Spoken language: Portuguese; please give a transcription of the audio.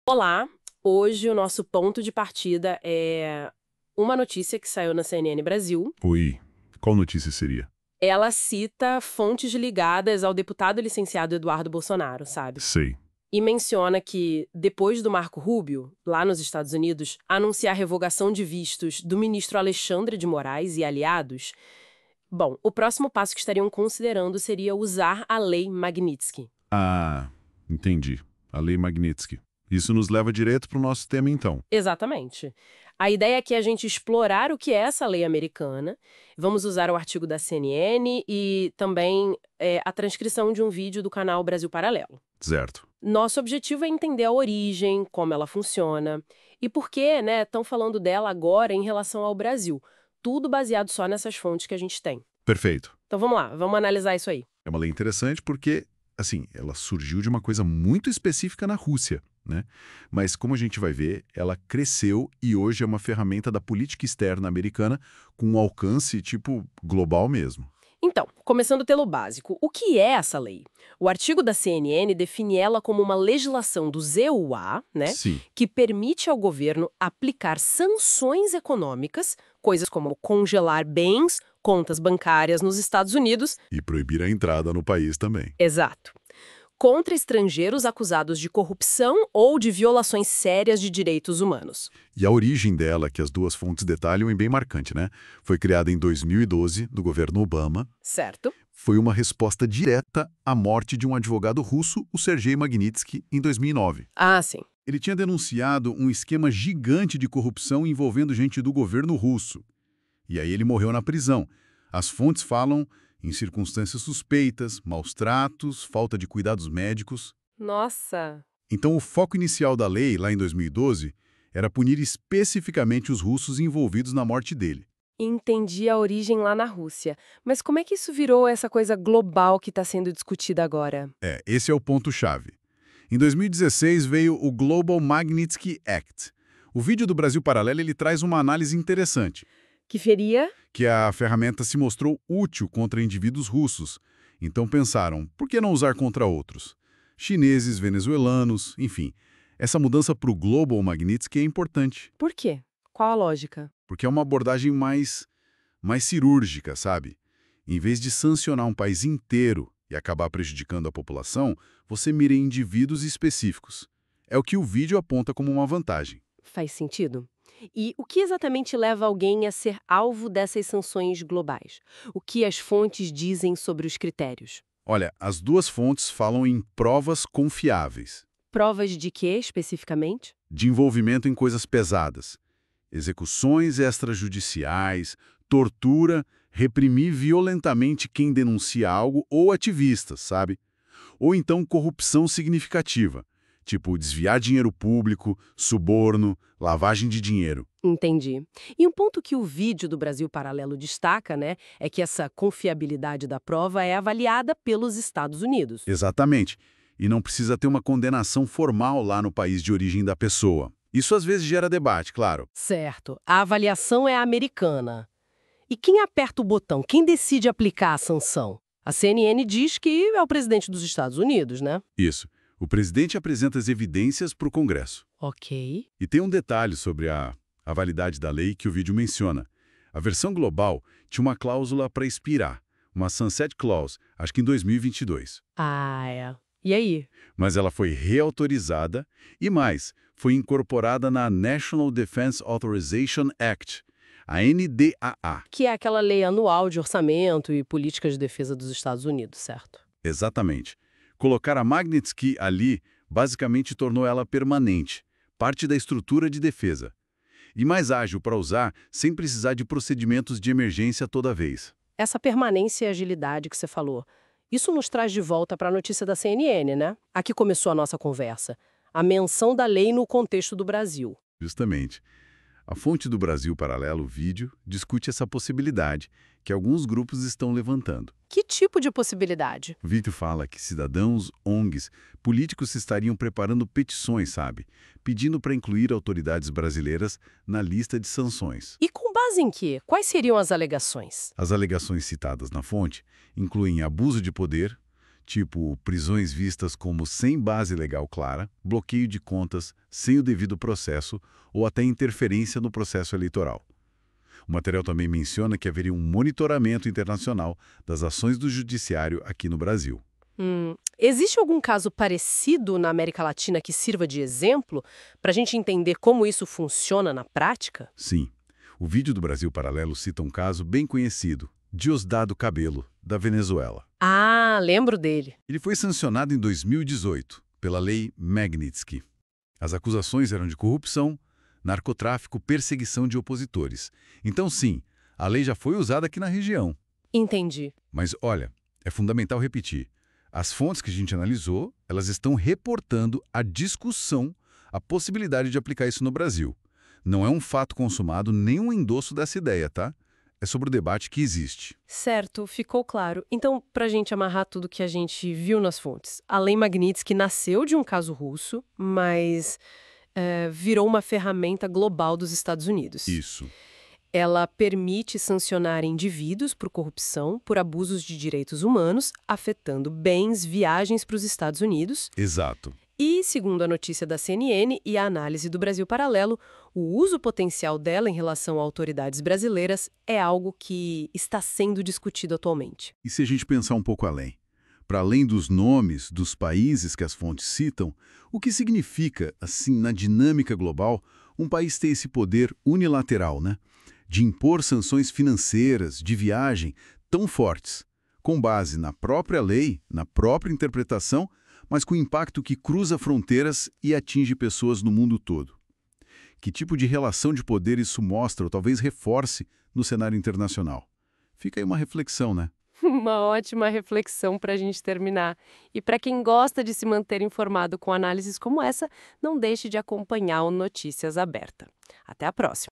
Olá, hoje o nosso ponto de partida é uma notícia que saiu na CNN Brasil. Oi, qual notícia seria? Ela cita fontes ligadas ao deputado licenciado Eduardo Bolsonaro, sabe? Sei. E menciona que, depois do Marco Rubio, lá nos Estados Unidos, anunciar a revogação de vistos do ministro Alexandre de Moraes e aliados, bom, o próximo passo que estariam considerando seria usar a Lei Magnitsky. Ah, entendi. A Lei Magnitsky. Isso nos leva direto para o nosso tema, então. Exatamente. A ideia é que a gente explorar o que é essa lei americana. Vamos usar o artigo da CNN e também a transcrição de um vídeo do canal Brasil Paralelo. Certo. Nosso objetivo é entender a origem, como ela funciona e por que, estão falando dela agora em relação ao Brasil. Tudo baseado só nessas fontes que a gente tem. Perfeito. Então vamos lá, vamos analisar isso aí. É uma lei interessante porque, assim, ela surgiu de uma coisa muito específica na Rússia, né? Mas, como a gente vai ver, ela cresceu e hoje é uma ferramenta da política externa americana com um alcance, tipo, global mesmo. Então, começando pelo básico, o que é essa lei? O artigo da CNN define ela como uma legislação do ZUA, Sim. que permite ao governo aplicar sanções econômicas, coisas como congelar bens, contas bancárias nos Estados Unidos. E proibir a entrada no país também. Exato. Contra estrangeiros acusados de corrupção ou de violações sérias de direitos humanos. E a origem dela, que as duas fontes detalham, é bem marcante, né? Foi criada em 2012, do governo Obama. Certo. Foi uma resposta direta à morte de um advogado russo, o Sergei Magnitsky, em 2009. Ah, sim. Ele tinha denunciado um esquema gigante de corrupção envolvendo gente do governo russo. E aí ele morreu na prisão. As fontes falam em circunstâncias suspeitas, maus tratos, falta de cuidados médicos. Nossa! Então o foco inicial da lei, lá em 2012, era punir especificamente os russos envolvidos na morte dele. Entendi a origem lá na Rússia. Mas como é que isso virou essa coisa global que está sendo discutida agora? Esse é o ponto-chave. Em 2016 veio o Global Magnitsky Act. O vídeo do Brasil Paralelo ele traz uma análise interessante. Que seria? Que a ferramenta se mostrou útil contra indivíduos russos. Então pensaram, por que não usar contra outros? Chineses, venezuelanos, enfim. Essa mudança para o Global Magnitsky é importante. Por quê? Qual a lógica? Porque é uma abordagem mais cirúrgica, sabe? Em vez de sancionar um país inteiro e acabar prejudicando a população, você mira em indivíduos específicos. É o que o vídeo aponta como uma vantagem. Faz sentido. E o que exatamente leva alguém a ser alvo dessas sanções globais? O que as fontes dizem sobre os critérios? Olha, as duas fontes falam em provas confiáveis. Provas de quê, especificamente? De envolvimento em coisas pesadas. Execuções extrajudiciais, tortura, reprimir violentamente quem denuncia algo ou ativistas, sabe? Ou então corrupção significativa. Tipo, desviar dinheiro público, suborno, lavagem de dinheiro. Entendi. E um ponto que o vídeo do Brasil Paralelo destaca, é que essa confiabilidade da prova é avaliada pelos Estados Unidos. Exatamente. E não precisa ter uma condenação formal lá no país de origem da pessoa. Isso às vezes gera debate, claro. Certo. A avaliação é americana. E quem aperta o botão? Quem decide aplicar a sanção? A CNN diz que é o presidente dos Estados Unidos, né? Isso. O presidente apresenta as evidências para o Congresso. Ok. E tem um detalhe sobre a validade da lei que o vídeo menciona. A versão global tinha uma cláusula para expirar, uma sunset clause, acho que em 2022. Ah, é. E aí? Mas ela foi reautorizada e mais, foi incorporada na National Defense Authorization Act, a NDAA. Que é aquela lei anual de orçamento e políticas de defesa dos Estados Unidos, certo? Exatamente. Colocar a Magnitsky ali basicamente tornou ela permanente, parte da estrutura de defesa. E mais ágil para usar, sem precisar de procedimentos de emergência toda vez. Essa permanência e agilidade que você falou, isso nos traz de volta para a notícia da CNN, né? Aqui começou a nossa conversa. A menção da lei no contexto do Brasil. Justamente. A fonte do Brasil Paralelo Vídeo discute essa possibilidade que alguns grupos estão levantando. Que tipo de possibilidade? O vídeo fala que cidadãos, ONGs, políticos estariam preparando petições, sabe? Pedindo para incluir autoridades brasileiras na lista de sanções. E com base em quê? Quais seriam as alegações? As alegações citadas na fonte incluem abuso de poder, tipo prisões vistas como sem base legal clara, bloqueio de contas sem o devido processo ou até interferência no processo eleitoral. O material também menciona que haveria um monitoramento internacional das ações do judiciário aqui no Brasil. Existe algum caso parecido na América Latina que sirva de exemplo para a gente entender como isso funciona na prática? Sim, o vídeo do Brasil Paralelo cita um caso bem conhecido, Diosdado Cabello, da Venezuela. Ah, lembro dele. Ele foi sancionado em 2018 pela Lei Magnitsky. As acusações eram de corrupção, narcotráfico, perseguição de opositores. Então, sim, a lei já foi usada aqui na região. Entendi. Mas, olha, é fundamental repetir. As fontes que a gente analisou, elas estão reportando a discussão, a possibilidade de aplicar isso no Brasil. Não é um fato consumado, nem um endosso dessa ideia, tá? É sobre o debate que existe. Certo, ficou claro. Então, para a gente amarrar tudo que a gente viu nas fontes, a Lei Magnitsky nasceu de um caso russo, mas virou uma ferramenta global dos Estados Unidos. Isso. Ela permite sancionar indivíduos por corrupção, por abusos de direitos humanos, afetando bens, viagens para os Estados Unidos. Exato. E, segundo a notícia da CNN e a análise do Brasil Paralelo, o uso potencial dela em relação a autoridades brasileiras é algo que está sendo discutido atualmente. E se a gente pensar um pouco além? Para além dos nomes dos países que as fontes citam, o que significa, assim, na dinâmica global, um país ter esse poder unilateral, né? De impor sanções financeiras, de viagem, tão fortes, com base na própria lei, na própria interpretação, mas com impacto que cruza fronteiras e atinge pessoas no mundo todo. Que tipo de relação de poder isso mostra ou talvez reforce no cenário internacional? Fica aí uma reflexão, né? Uma ótima reflexão para a gente terminar. E para quem gosta de se manter informado com análises como essa, não deixe de acompanhar o Notícias Aberta. Até a próxima!